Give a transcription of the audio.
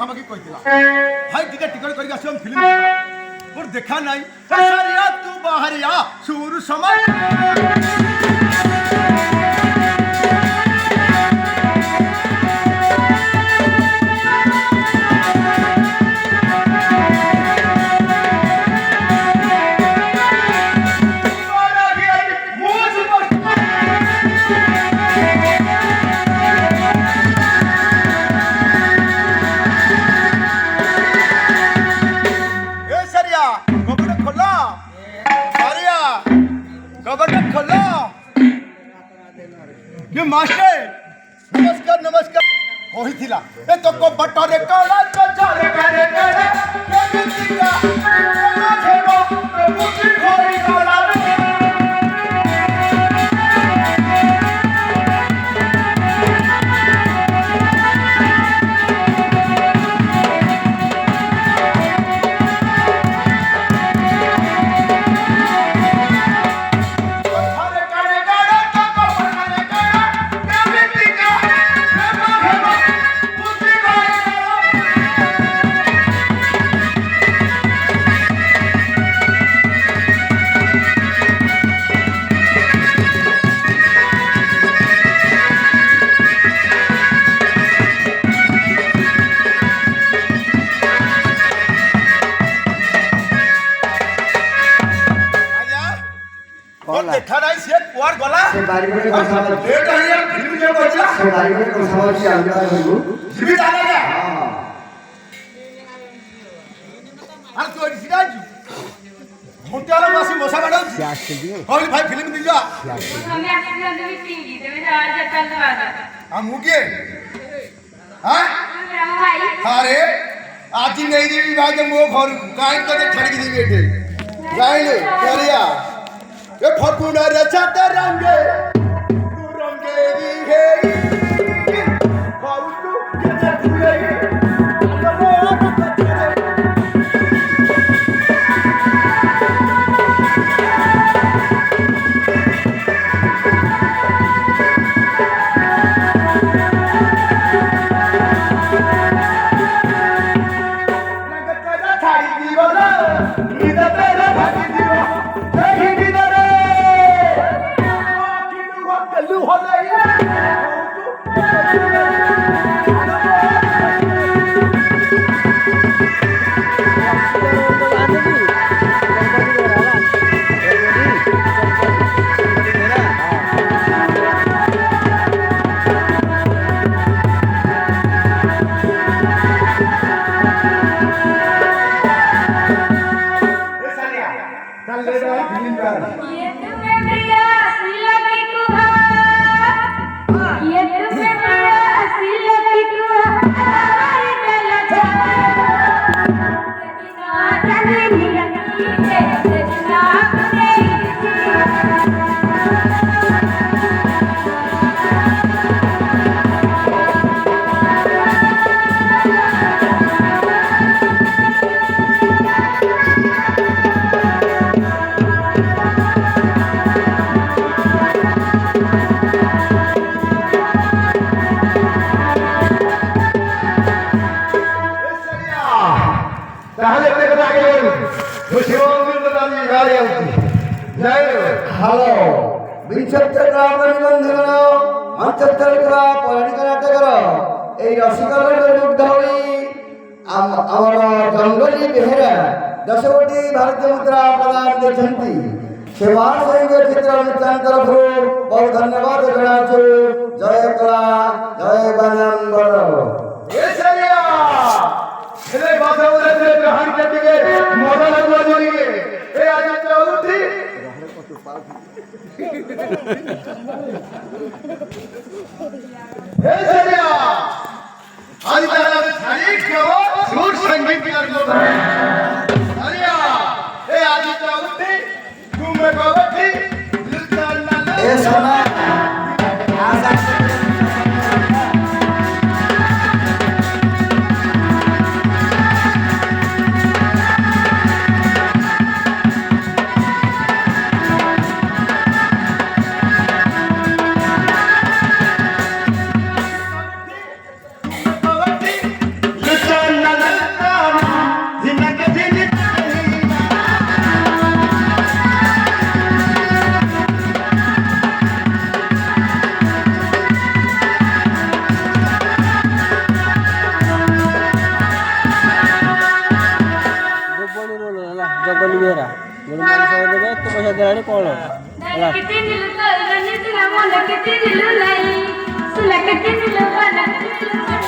আমাকে কইছিলা ভাই টিকেট করি আসি আমি ফিল্ম মোর দেখা নাই সারিয়া তু বাহারিয়া শুরু সময় मास्टर नमस्कार नमस्कार कोही थिला ए तो को बटरे काला तो जारे करे करे के दिया खेबो मुठी खोरी काला देखा नहीं से कुआर गला से बारी में कसा ले कहिया फिल्म जो बचा से बारी में कसा होची आजा होगु जीवी डाला गया हां हां तो सिराज मोटाला मासी मोसा बड़ा प्यास के लिए होली भाई फिल्म दिया हमें एक्सीडेंट में टीवी देवे आज चल रहा हम मुके हां भाई अरे आज नहीं देवी भाई के मो घर काई तो छड़ दी बैठे जाइले करिया ये फटुना रे छाता रंगे तू रंगे दी है खाऊ तू के छुए हेलो विचित्र बंधन अंतर पौराणिक नाटक এই রসিকতার মুগ্ধ হই আমার গঙ্গলি বেহেরা 10 কোটি ভারতীয় মুদ্রা প্রদান ଦେଇଛନ୍ତି সেবার সঙ্গে চিত্র অনুষ্ঠান তরফରୁ বহু ধন্যবাদ জଣାଉଛୁ জয় কলা জয় বানাম্বর ए सरिया এলে কথা বলে গ্রহণ করতে মজা লাগলো জড়িয়ে এ আজ চৌধুরী हे सरिया आज तारा थाली क्यों झूठ संगीत कर लो सरिया ए आज चौधरी तुम में बैठी दिलदार ना ए सोना आजा ଜଗଣୀ ରୋଲ ହେଲା ଜଗଣୀ ବେହେରା ଗୋଟେ ମଣିଷ ଦେବେ ଏତେ ପଇସା ଦେଲାଣି କ'ଣ ହେଲା କେତେ ନିଲୁ ତୋର ନିତିଲା ମନ କେତେ ନିଲୁ লাই ସୁଲା କେତେ ନିଲୁ ବାନା